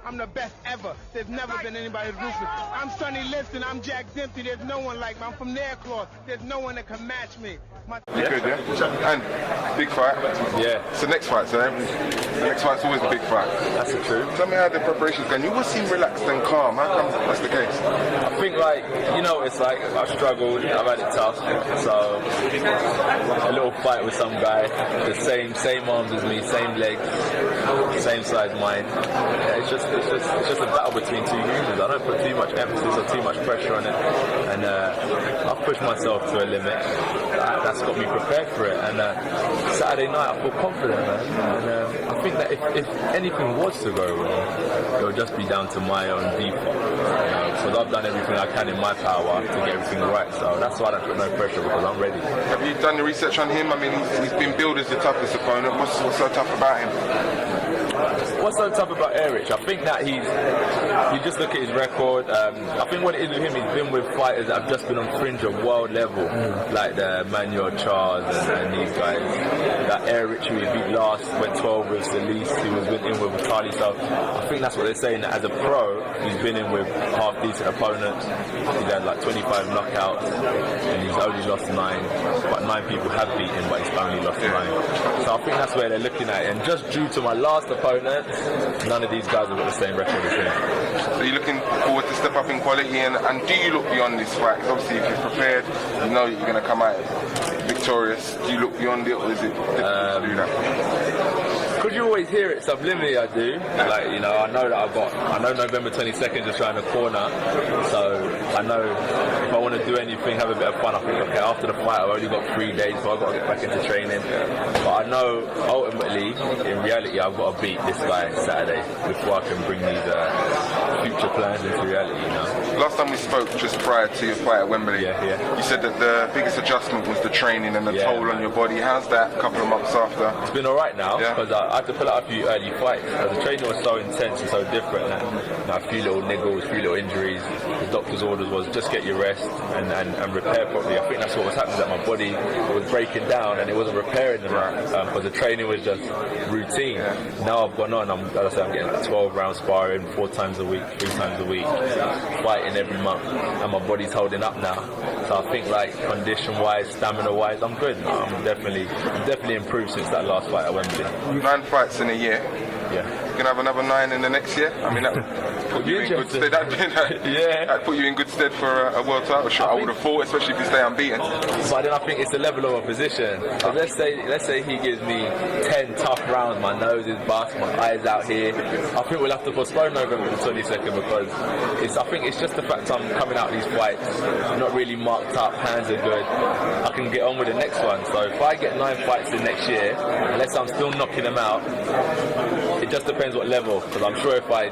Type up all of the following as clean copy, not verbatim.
I'm the best ever. There's never been anybody ruthless. I'm Sonny Liston. I'm Jack Dempsey. There's no one like me. I'm from Nairclaw. There's no one that can match me. You good, yeah? And big fight. Yeah. It's the next fight, so the next fight's always a big fight. That's the truth. Tell me how the preparation's going. You always seem relaxed and calm. How come that's the case? I think, like, you know, it's like I've struggled, I've had it tough. So a little fight with some guy, the same arms as me, same legs, same size mind. Yeah, it's just a battle between two humans. I don't put too much emphasis or too much pressure on it, and I've pushed myself to a limit. That's got me prepared for it, and Saturday night I feel confident, man. And I think that if anything was to go wrong, it would just be down to my own default. Because I've done everything I can in my power to get everything right, so that's why I don't put no pressure, because I'm ready. Have you done the research on him? I mean, he's been billed as the toughest opponent. What's so tough about him? What's so tough about Eric? I think that you just look at his record. I think what it is with him, he's been with fighters that have just been on fringe of world level, like the Manuel Charles and these guys. That Eric who he beat last, went 12 with Solis, he was in with Carly. So I think that's what they're saying, that as a pro, he's been in with half decent opponents. He's had like 25 knockouts, and he's only lost 9. But 9 people have beaten him, but he's only lost 9. So I think that's where they're looking at it. And just due to my last opponent, none of these guys have got the same record as him. So you're looking forward to step up in quality, and do you look beyond this fight? Because obviously if you're prepared, you know you're going to come out victorious. Do you look beyond it, or is it difficult to do that? Because you always hear it subliminally, I do. Like, you know, I know November 22nd is around the corner, so I know if I want to do anything, have a bit of fun, I think, okay, after the fight I've only got 3 days, so I've got to get back into training. But I know ultimately, in reality, I've got to beat this guy Saturday before I can bring these future plans into reality, you know. Last time we spoke, just prior to your fight at Wembley, you said that the biggest adjustment was the training and the toll on your body. How's that a couple of months after? It's been alright now, because I had to pull out a few early fights, because the training was so intense and so different that, you know, a few little niggles, a few little injuries. The doctor's orders was just get your rest and repair properly. I think that's what was happening, that my body was breaking down and it wasn't repairing them, because the training was just routine. Now I've gone on, I'm getting like 12 rounds sparring 4 times a week, 3 times a week, fighting every month, and my body's holding up now. So I think, like, condition-wise, stamina-wise, I'm good. I'm definitely improved since that last fight at Wembley. 9 fights in a year. Yeah. You can have another 9 in the next year. I mean, that put you in good stead. That put you in good stead for a world title shot. I would have thought, especially if you stay unbeaten. But then I think it's the level of opposition. So let's say he gives me 10 tough rounds. My nose is bust, my eyes out here. I think we'll have to postpone November the 22nd, because I think it's just the fact I'm coming out of these fights not really marked up, hands are good. I can get on with the next one. So if I get 9 fights in next year, unless I'm still knocking them out, it just depends what level, because I'm sure if I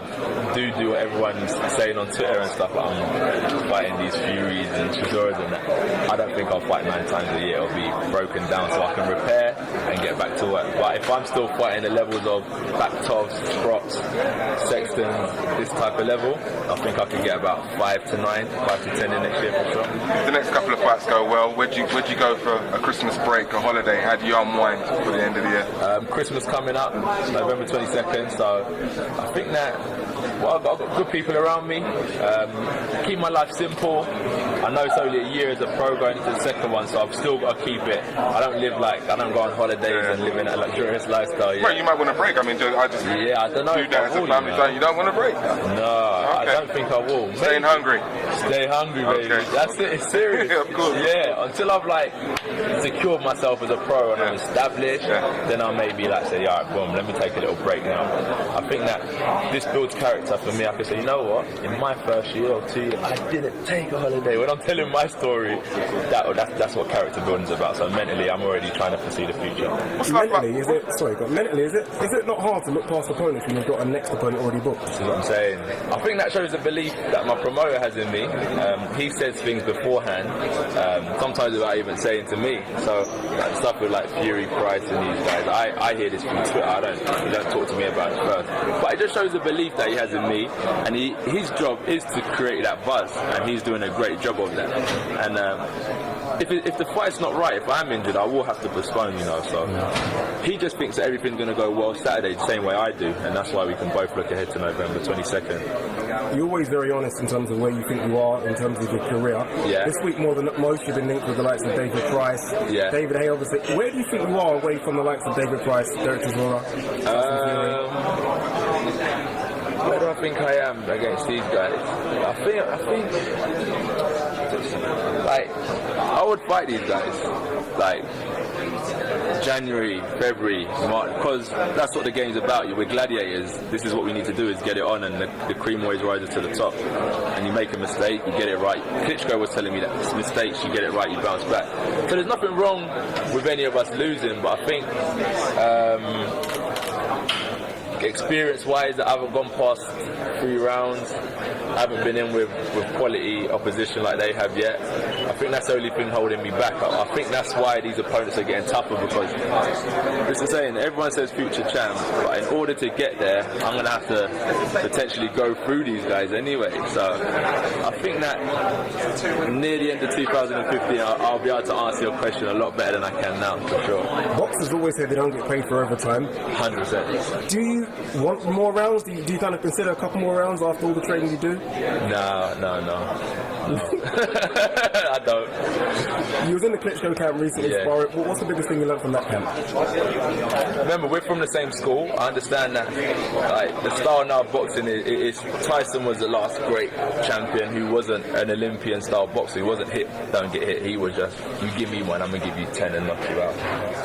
do what everyone's saying on Twitter and stuff, like I'm fighting these Furies and Chisoras and that, I don't think I'll fight 9 times a year. It'll be broken down so I can repair and get back to work. But if I'm still fighting the levels of Bakhtovs, Sprocks, Sextons, this type of level, I think I could get about 5 to 9, 5 to 10 in next year for sure. If the next couple of fights go well, where'd you go for a Christmas break, a holiday? How do you unwind for the end of the year? Christmas coming up, November 22nd, so I think that I've got good people around me. Keep my life simple. I know it's only a year as a pro going into the second one, so I've still got to keep it. I don't go on holidays and live in a luxurious lifestyle. Well, you might want to break. I mean, I don't know. Do that as a family. You don't want to break? No, I don't think I will. Staying hungry. Stay hungry, baby. Okay. That's it. It's serious. Of course. Yeah, until I've secured myself as a pro and I'm established, then I'll maybe say, all right, boom, let me take a little break now. I think that this builds character for me. I can say, you know what? In my first year or 2 years, I didn't take a holiday. When I'm telling my story, that's what character building is about. So mentally, I'm already trying to foresee the future. Mentally, is it not hard to look past opponents when you've got a next opponent already booked? That's what I'm saying. I think that shows a belief that my promoter has in me. He says things beforehand, sometimes without even saying to me. So stuff with Fury, Price and these guys, I hear this from Twitter. He don't talk to me about it first. But it just shows the belief that he has in me, and his job is to create that buzz, and he's doing a great job of that. And if the fight's not right, if I'm injured, I will have to postpone, So he just thinks that everything's going to go well Saturday the same way I do, and that's why we can both look ahead to November 22nd. You're always very honest in terms of where you think you are in terms of your career. Yeah. This week, more than most, you've been linked with the likes of David Price, Yeah. David Hay, obviously. Where do you think you are away from the likes of David Price, Derek Chisora? Where do I think I am against these guys? I think, like, I would fight these guys, like, January, February, March, because that's what the game's about. We're gladiators. This is what we need to do, is get it on, and the cream always rises to the top. And you make a mistake, you get it right. Klitschko was telling me that it's mistakes, you get it right, you bounce back. So there's nothing wrong with any of us losing, but I think experience-wise, I haven't gone past 3 rounds. I haven't been in with quality opposition like they have yet. I think that's the only thing holding me back. I think that's why these opponents are getting tougher, because this is saying everyone says future champ, but in order to get there, I'm going to have to potentially go through these guys anyway. So I think that near the end of 2015, I'll be able to answer your question a lot better than I can now, for sure. Boxers always say they don't get paid for overtime. 100%. Do you want more rounds? Do you kind of consider a couple more rounds after all the training you do? No. I don't. You was in the Klitschko camp recently, Yeah. sparring. What's the biggest thing you learned from that camp? Remember, we're from the same school. I understand that, like, the style now of boxing is Tyson was the last great champion who wasn't an Olympian style boxer. He wasn't hit, don't get hit. He was just, you give me one, I'm gonna give you 10 and knock you out.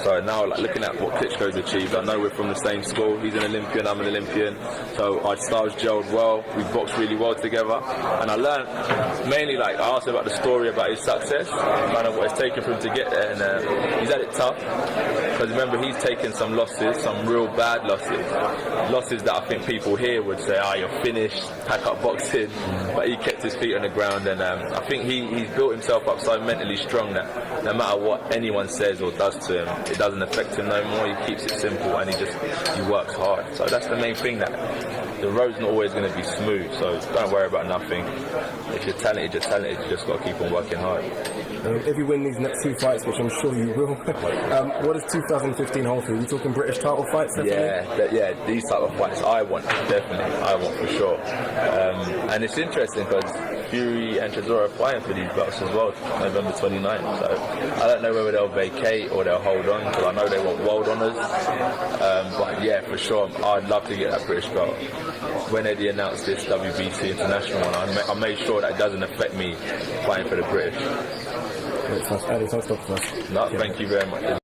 So now, like, looking at what Klitschko's achieved, I know we're from the same school. He's an Olympian, I'm an Olympian. So our styles gelled well. We boxed really well together, and I learned mainly, like, I asked about the story about his success, kind of what it's taken for him to get there, and he's had it tough, because remember, he's taken some losses, some real bad losses that I think people here would say, you're finished, pack up boxing, but he kept his feet on the ground, and I think he's built himself up so mentally strong that no matter what anyone says or does to him, it doesn't affect him no more. He keeps it simple, and he works hard. So that's the main thing, that the road's not always going to be smooth, so don't worry about nothing. If you're talented, you just got to keep on working hard. If you win these next 2 fights, which I'm sure you will, what does 2015 hold for you? Are you talking British title fights? Yeah, these type of fights I want for sure. And it's interesting because Fury and Chisora are fighting for these belts as well, November 29th. So I don't know whether they'll vacate or they'll hold on, because I know they want world honours. But yeah, for sure, I'd love to get that British belt. When Eddie announced this WBC international one, I made sure that it doesn't affect me fighting for the British. Thank you very much.